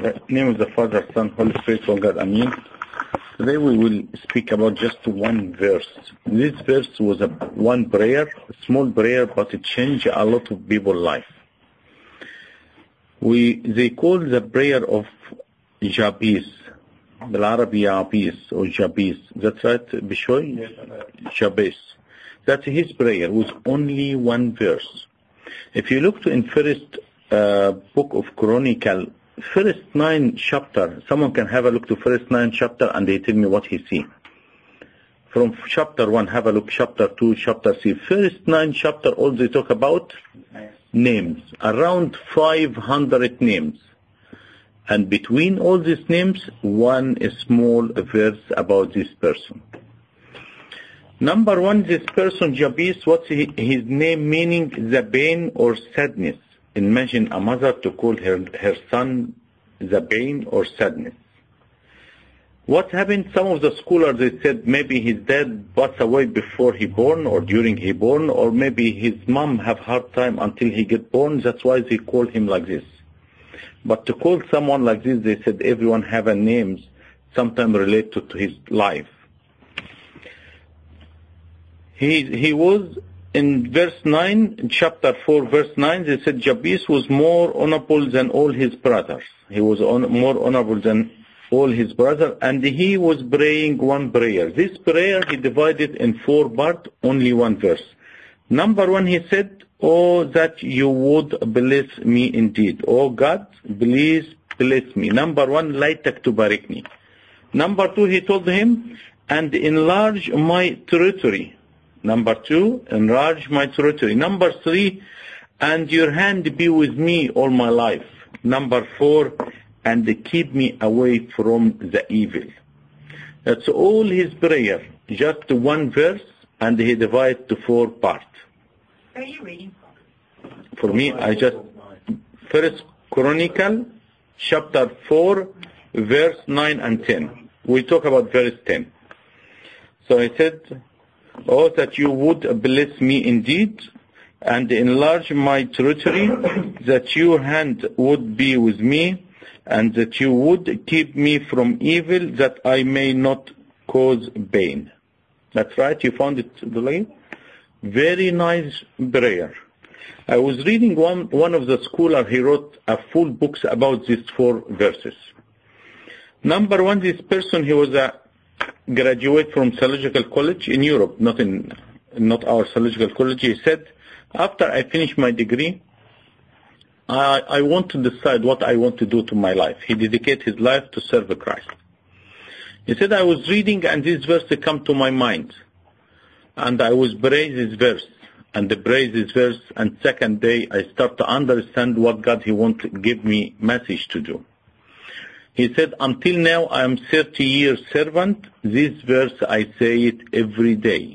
the name of the Father, Son, Holy Spirit, one God, Amen. Today we will speak about just one verse. This verse was one prayer, a small prayer, but it changed a lot of people's life. They call the prayer of Jabez, بالعربي Jabez or Jabez. That's right, Bishoy? Jabez. That's his prayer with only one verse. If you look in first book of Chronicle, first 9 chapter, someone can have a look to first 9 chapter and they tell me what he see. From chapter 1, have a look, chapter 2, chapter 3. First 9 chapter, all they talk about names, around 500 names. And between all these names, one small verse about this person. Number 1, this person, Jabez, what's his name meaning? The pain or sadness. Imagine a mother to call her son the pain or sadness. What happened? Some of the scholars, they said maybe his dad passed away before he born or during he born, or maybe his mom have hard time until he get born. That's why they call him like this. But to call someone like this, they said everyone have a names, sometimes related to his life. He was in verse 9, chapter 4, verse 9, they said Jabez was more honorable than all his brothers. He was more honorable than all his brothers, and he was praying one prayer. This prayer he divided in 4 parts, only one verse. Number 1, he said, "Oh, that you would bless me indeed. Oh God, please bless me." Number 1, laytak tubarikni. Number 2, he told him, "And enlarge my territory." Number 2, enlarge my territory. Number 3, "And your hand be with me all my life." Number 4, "And keep me away from the evil." That's all his prayer. Just one verse, and he divided to 4 parts. Where are you reading from? For me, I just, First Chronicle, chapter 4, verse 9 and 10. We talk about verse 10. So he said, "Oh, that you would bless me indeed, and enlarge my territory, that your hand would be with me, and that you would keep me from evil, that I may not cause pain." That's right, you found it, Dulay? Very nice prayer. I was reading one of the scholars, he wrote a full books about these 4 verses. Number 1, this person, he was a graduate from Theological College in Europe, not our Theological College. He said, "After I finish my degree, I want to decide what I want to do to my life." He dedicated his life to serve Christ. He said, "I was reading and this verse come to my mind. And I was praise this verse and praise this verse, and second day I start to understand what God he want to give me message to do." He said, "Until now I am 30 years servant. This verse I say it every day."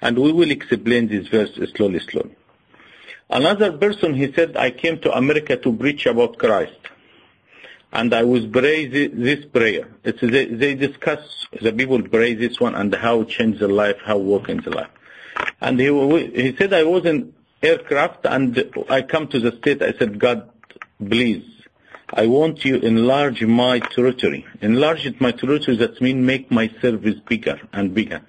And we will explain this verse slowly. Another person, he said, "I came to America to preach about Christ. And I was pray this prayer." They discuss, the people pray this one and how change the life, how work in the life. And he said, "I was in aircraft and I come to the state. I said, God, please, I want you enlarge my territory." Enlarge my territory, that means make my service bigger and bigger.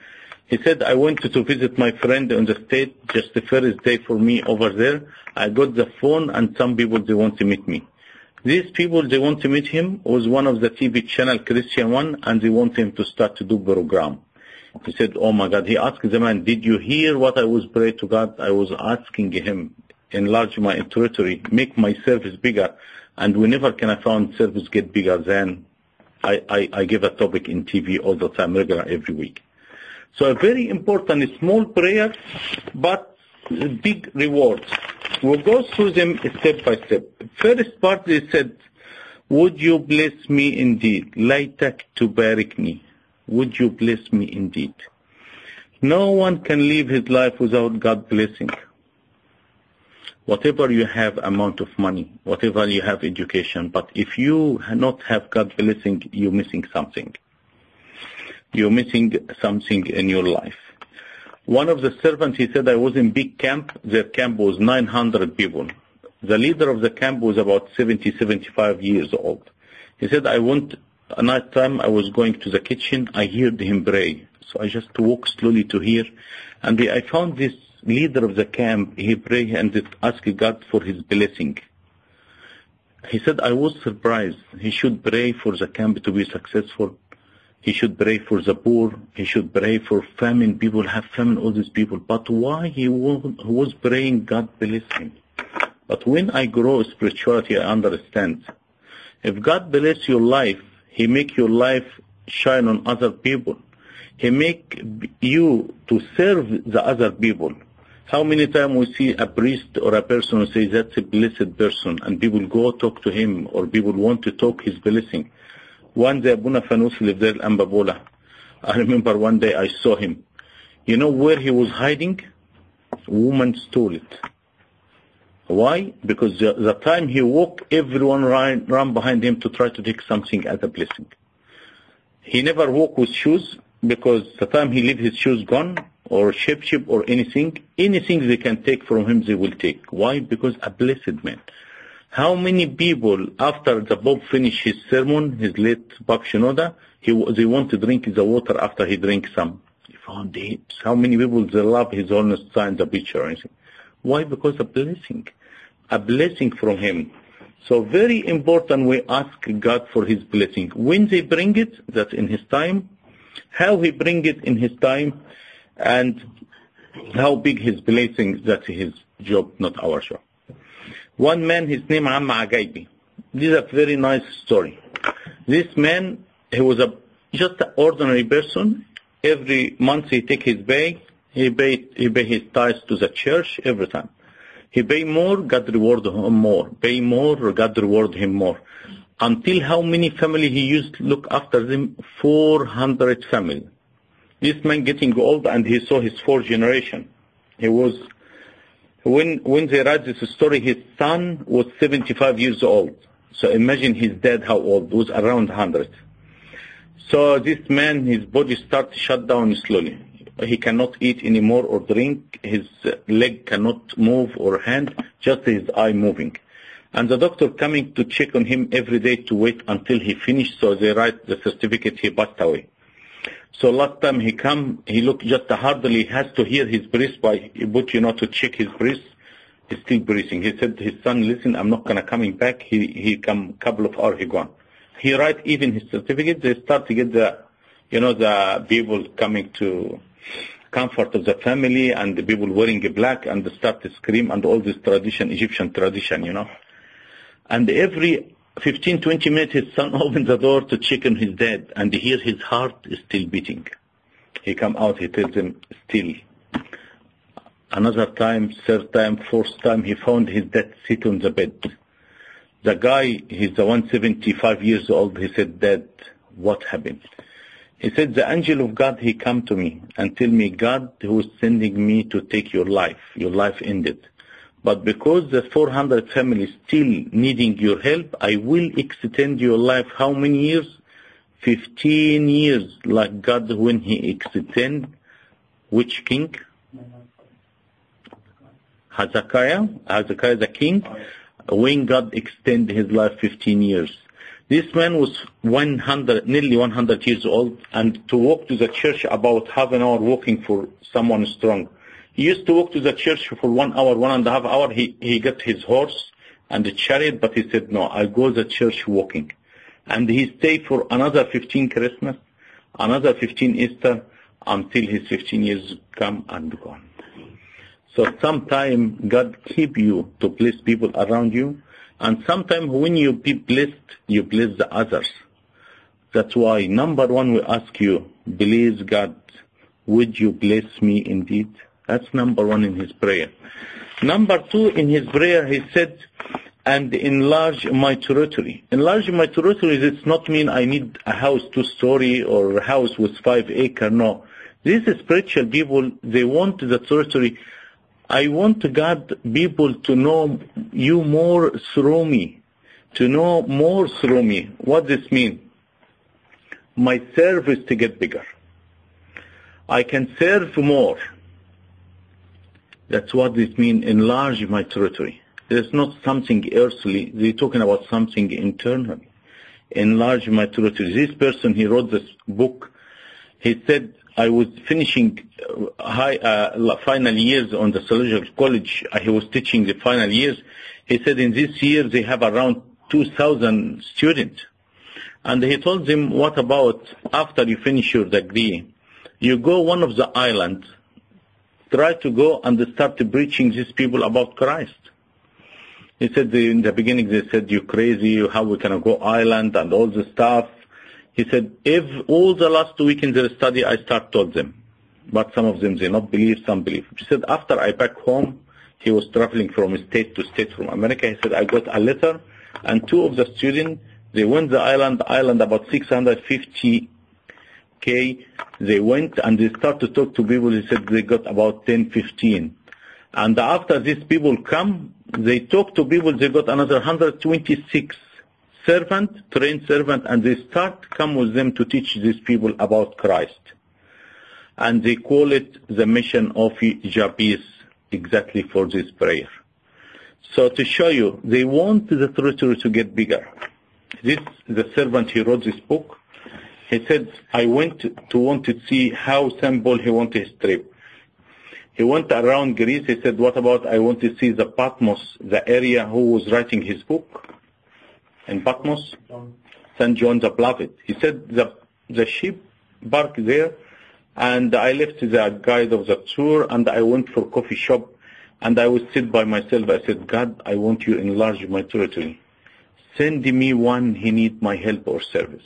He said, "I went to visit my friend in the state, just the first day for me over there. I got the phone and some people, they want to meet me. These people, they want to meet him, was one of the TV channel, Christian one, and they want him to start to do program." He said, "Oh my God." He asked the man, "Did you hear what I was praying to God?" I was asking him, enlarge my territory, make my service bigger. And whenever can I find service get bigger, then I give a topic in TV all the time, regular, every week. So a very important, small prayer, but big reward. We'll go through them step by step. First part, they said, "Would you bless me indeed? Laytak tubarikni. Would you bless me indeed?" No one can live his life without God's blessing. Whatever you have amount of money, whatever you have education, but if you not have God's blessing, you're missing something. You're missing something in your life. One of the servants, he said, "I was in big camp. Their camp was 900 people. The leader of the camp was about 70, 75 years old. He said, at night time I was going to the kitchen, I heard him pray. So I just walked slowly to hear, and I found this leader of the camp, he prayed and asked God for his blessing. He said, I was surprised. He should pray for the camp to be successful. He should pray for the poor. He should pray for famine. People have famine, all these people. But why he was praying God bless him? But when I grow spirituality, I understand. If God bless your life, He make your life shine on other people. He make you to serve the other people. How many times we see a priest or a person who says that's a blessed person, and people go talk to him, or people want to talk his blessing. One day Abuna Fanus lived there in Ambabola. I remember one day I saw him. You know where he was hiding? A woman stole it. Why? Because the time he walked, everyone ran behind him to try to take something as a blessing. He never walked with shoes, because the time he leave his shoes gone, or shape or anything they can take from him, they will take. Why? Because a blessed man. How many people, after the Pope finished his sermon, his late Pope Shinoda, they want to drink the water after he drinks some. He found it. How many people, they love His Holiness sign the picture or anything. Why? Because a blessing from him. So very important, we ask God for his blessing. When they bring it, that's in his time. How he bring it in his time, and how big his blessing, that's his job, not our job. One man, his name Amma Agaibi. This is a very nice story. This man, he was just an ordinary person. Every month he take his pay. He pay his tithes to the church every time. He pay more, God reward him more. Pay more, God reward him more. Until how many family he used to look after them? 400 family. This man getting old, and he saw his fourth generation. He was, when they write this story, his son was 75 years old. So imagine his dad how old, was around 100. So this man, his body starts to shut down slowly. He cannot eat anymore or drink. His leg cannot move or hand, just his eye moving. And the doctor coming to check on him every day to wait until he finished, so they write the certificate he passed away. So last time he come, he looked just hardly, he has to hear his breath by, but to check his breath. He's still breathing. He said, his son, listen, I'm not gonna coming back. He come couple of hours, he gone. He write even his certificate, they start to get the people coming to comfort of the family, and the people wearing black, and they start to scream, and all this tradition, Egyptian tradition, And every 15-20 minutes, his son opens the door to check on his dad, and he hears his heart is still beating. He come out, he tells him, still. Another time, third time, fourth time, he found his dad sit on the bed. The guy, he's the 175 years old, he said, Dad, what happened? He said, the angel of God, he come to me and tell me, God who is sending me to take your life ended. But because the 400 families still needing your help, I will extend your life. How many years? 15 years, like God when he extend, which king? Hezekiah the king, when God extend his life 15 years. This man was nearly 100 years old, and to walk to the church about half an hour walking for someone strong. He used to walk to the church for 1 hour, 1.5 hours. He got his horse and the chariot, but he said, no, I'll go to the church walking. And he stayed for another 15 Christmas, another 15 Easter, until his 15 years come and gone. So sometime God keep you to bless people around you, and sometimes when you be blessed, you bless the others. That's why, number one, we ask you, please God, would you bless me indeed? That's number one in his prayer. Number two, in his prayer, he said, and enlarge my territory. Enlarge my territory does not mean I need a house 2-story or a house with 5 acres. No. These spiritual people, they want the territory. I want God, people to know you more through me. To know more through me. What does this mean? My service to get bigger. I can serve more. That's what this means, enlarge my territory. There's not something earthly. They're talking about something internal. enlarge my territory. This person, he wrote this book. He said, I was finishing final years on the Theological College. He was teaching the final years. He said in this year they have around 2,000 students. And he told them, what about after you finish your degree, you go one of the islands, try to go and start preaching these people about Christ. He said in the beginning they said, you crazy, how we can go island and all the stuff. He said, if all the last week in their study I told them, but some of them they not believe, some believe. He said, after I back home, he was traveling from state to state from America. He said, I got a letter, and two of the students, they went the island about 650K. They went and they started to talk to people. He said they got about 10, 15. And after these people come, they talk to people, they got another 126 trained servant, and they come with them to teach these people about Christ. And they call it the mission of Jabez, exactly for this prayer. So to show you, they want the territory to get bigger. The servant, he wrote this book. He said, I want to see how simple he wanted his trip. He went around Greece. He said, what about I want to see the Patmos, the area who was writing his book in Patmos? St. John the Beloved. He said, the ship parked there, and I left the guide of the tour, and I went for coffee shop, and I was sit by myself. I said, God, I want you to enlarge my territory. Send me one he need my help or service.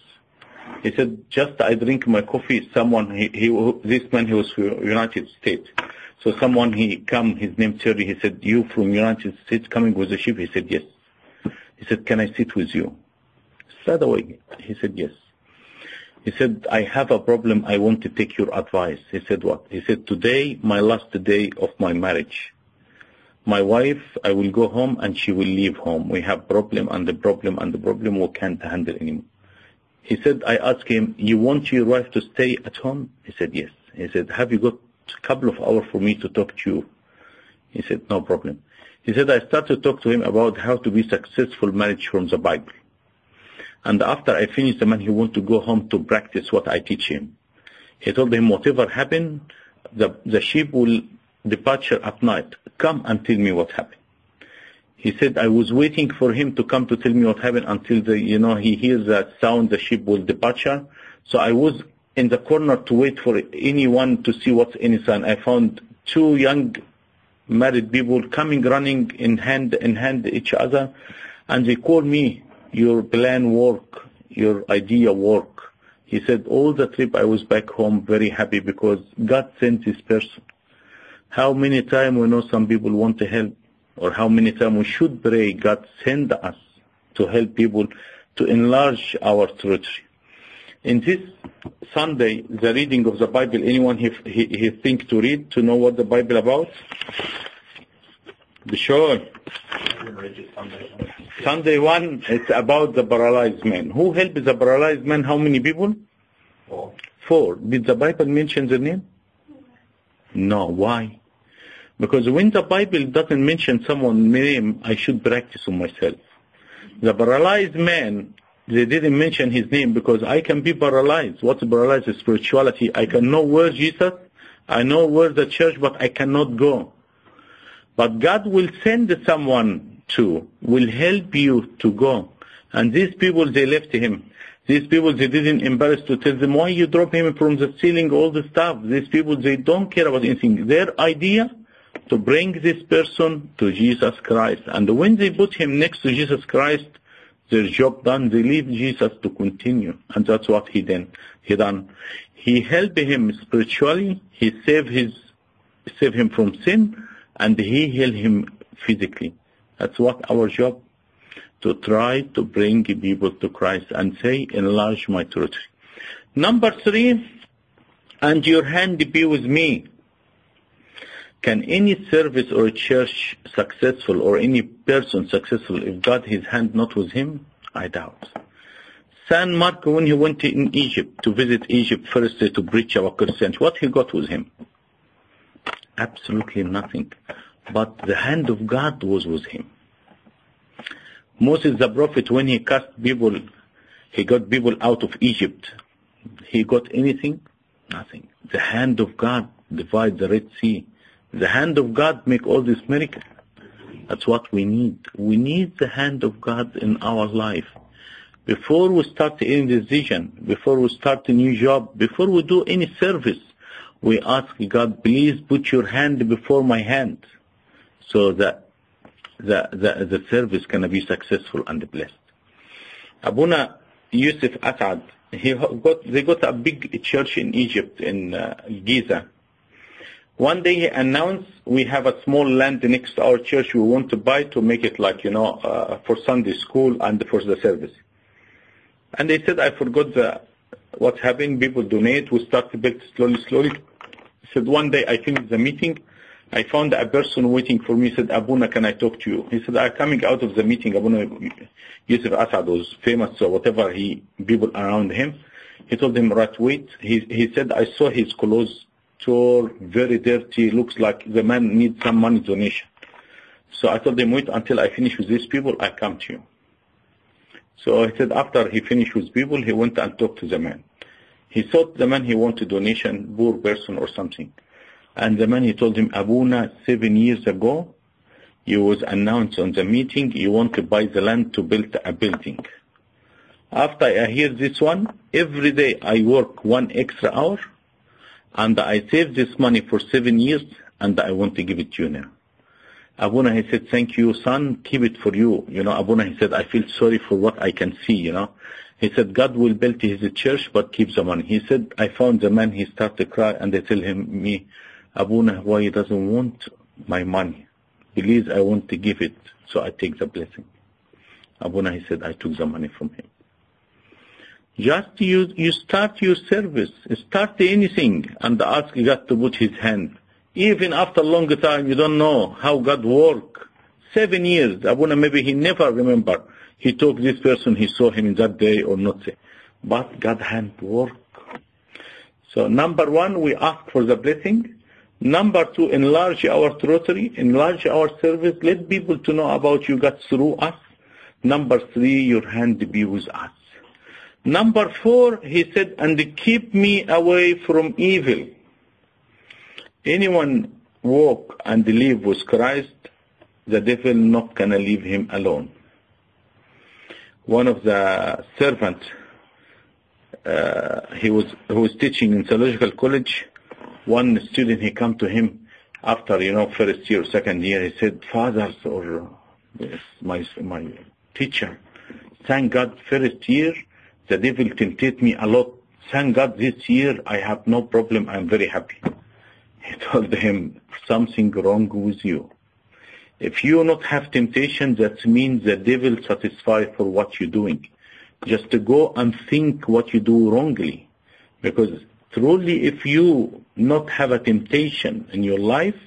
He said, just I drink my coffee, someone, this man, he was from United States. So someone, he come, his name Terry, he said, you from United States coming with the ship? He said, yes. He said, can I sit with you? Straight away. He said, yes. He said, I have a problem, I want to take your advice. He said, what? He said, today, my last day of my marriage. My wife, I will go home and she will leave home. We have problem and the problem and the problem we can't handle anymore. He said, I asked him, you want your wife to stay at home? He said, yes. He said, have you got a couple of hours for me to talk to you? He said, no problem. He said, I started to talk to him about how to be successful marriage from the Bible. And after I finished, the man, he want to go home to practice what I teach him. He told him, whatever happened, the ship will departure at night. Come and tell me what happened. He said, I was waiting for him to come to tell me what happened until he hears that sound, the ship will departure. So I was in the corner to wait for anyone to see what's in his hand. I found two young married people coming, running in hand each other, and they called me, your plan work, your idea work. He said, all the trip I was back home very happy because God sent this person. How many times we know some people want to help, or how many times we should pray God send us to help people to enlarge our territory. In this Sunday, the reading of the Bible, anyone he think to read, to know what the Bible about? Sure. Sunday 1, it's about the paralyzed man. Who helped the paralyzed man? How many people? 4. Did the Bible mention the name? No. Why? Because when the Bible doesn't mention someone's name, I should practice on myself. The paralyzed man, they didn't mention his name because I can be paralyzed. What's paralyzed? Is spirituality. I can know where Jesus, I know where the church, but I cannot go. But God will send someone will help you to go. And these people, they left him. These people, they didn't embarrass to tell them, why you drop him from the ceiling, all the stuff. These people, they don't care about anything. Their idea, to bring this person to Jesus Christ. And when they put him next to Jesus Christ, their job done, they leave Jesus to continue. And that's what he done. He helped him spiritually, he saved him from sin, and he healed him physically. That's what our job, to try to bring people to Christ and say, enlarge my territory. Number 3, and your hand be with me. Can any service or a church successful, or any person successful, if God, his hand not with him? I doubt. San Mark, when he went in Egypt, to visit Egypt first to preach our Christians, what he got with him? Absolutely nothing. But the hand of God was with him. Moses the prophet, when he cast people, He got people out of Egypt. He got anything? Nothing. The hand of God divide the Red Sea. The hand of God make all this miracle. That's what we need. We need the hand of God in our life. Before we start any decision, before we start a new job, before we do any service, we ask God, please put your hand before my hand, so that the service can be successful and blessed. Abuna Yusuf Asad, they got a big church in Egypt, in Giza. One day he announced, we have a small land next to our church we want to buy to make it like, for Sunday school and for the service. And they said, I forgot what happened. People donate. We start to build slowly. He said, one day I finished the meeting. I found a person waiting for me. He said, Abuna, can I talk to you? He said, I'm coming out of the meeting. Abuna Yusuf Asad was famous, so whatever people around him. He told him, right, wait. He said, I saw his clothes tore, very dirty. Looks like the man needs some money donation. So I told him, wait until I finish with these people. I come to you. So he said after he finished with people, he went and talked to the man. He thought the man he wanted donation, poor person or something. And the man, he told him, Abuna, 7 years ago, you was announced on the meeting, you want to buy the land to build a building. After I hear this one, every day I work 1 extra hour, and I save this money for 7 years, and I want to give it to you now. Abuna, he said, thank you, son, keep it for you. Abuna, he said, I feel sorry for what I can see, He said, God will build his church, but keep the money. He said, I found the man, he started to cry, and they tell me, Abuna, why he doesn't want my money? Please, I want to give it, so I take the blessing. Abuna, he said, I took the money from him. Just you start your service, start anything, and ask God to put his hand. Even after a long time, you don't know how God work. 7 years, Abuna, maybe he never remember. He took this person, he saw him in that day or not. But God hand work. So number 1, we ask for the blessing. Number 2, enlarge our territory, enlarge our service. Let people to know about you, God, through us. Number 3, your hand be with us. Number 4, he said, and keep me away from evil. Anyone walk and live with Christ, the devil not gonna leave him alone. One of the servants, he was teaching in Theological College. One student, he come to him after, first year, second year. He said, fathers or my teacher, thank God first year, the devil tempted me a lot. Thank God this year, I have no problem. I'm very happy. He told him, something wrong with you. If you not have temptation, that means the devil satisfied for what you're doing. Just to go and think what you do wrongly. Because truly, if you not have a temptation in your life,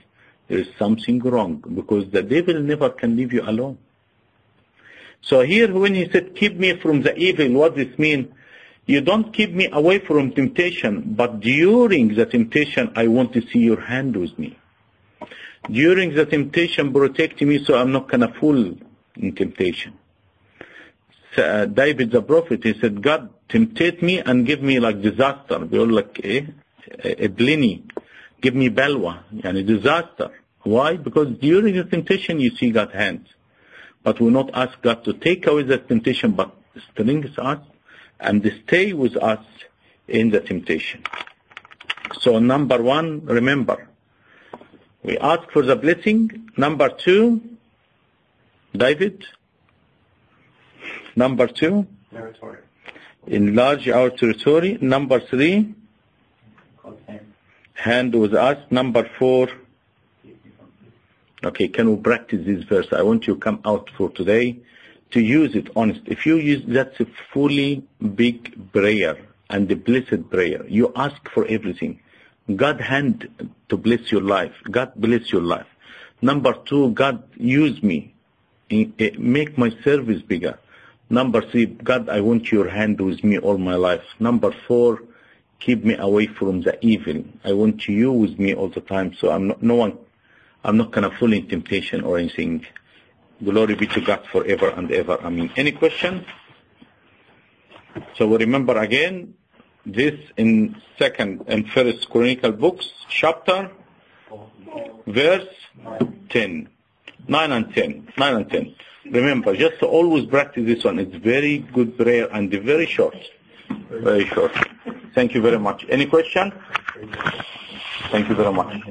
there is something wrong. Because the devil never can leave you alone. So here when he said, keep me from the evil, what does this mean? You don't keep me away from temptation, but during the temptation, I want to see your hand with me. During the temptation, protect me so I'm not going to fall in temptation. So, David the prophet, he said, God tempted me and give me like disaster. We all like a blini. Give me balwa, yani disaster. Why? Because during the temptation, you see God's hands. But we not ask God to take away the temptation, but strengthen us and stay with us in the temptation. So number 1, remember, we ask for the blessing. Number 2, David. Number 2, territory. Enlarge our territory. Number 3, hand with us. Number 4, okay, can we practice this verse? I want you to come out for today to use it honest. If you use, that's a fully big prayer and a blessed prayer. You ask for everything. God hand to bless your life. God bless your life. Number 2, God use me. Make my service bigger. Number 3, God, I want your hand with me all my life. Number 4, keep me away from the evil. I want you with me all the time. So I'm not going to fall in temptation or anything. Glory be to God forever and ever. I mean, any question? So we remember again, this in First Chronicle books, chapter, verse 10. 9 and 10. 9 and 10. Remember, just to always practice this one. It's very good prayer and very short. Very short. Thank you very much. Any question? Thank you very much.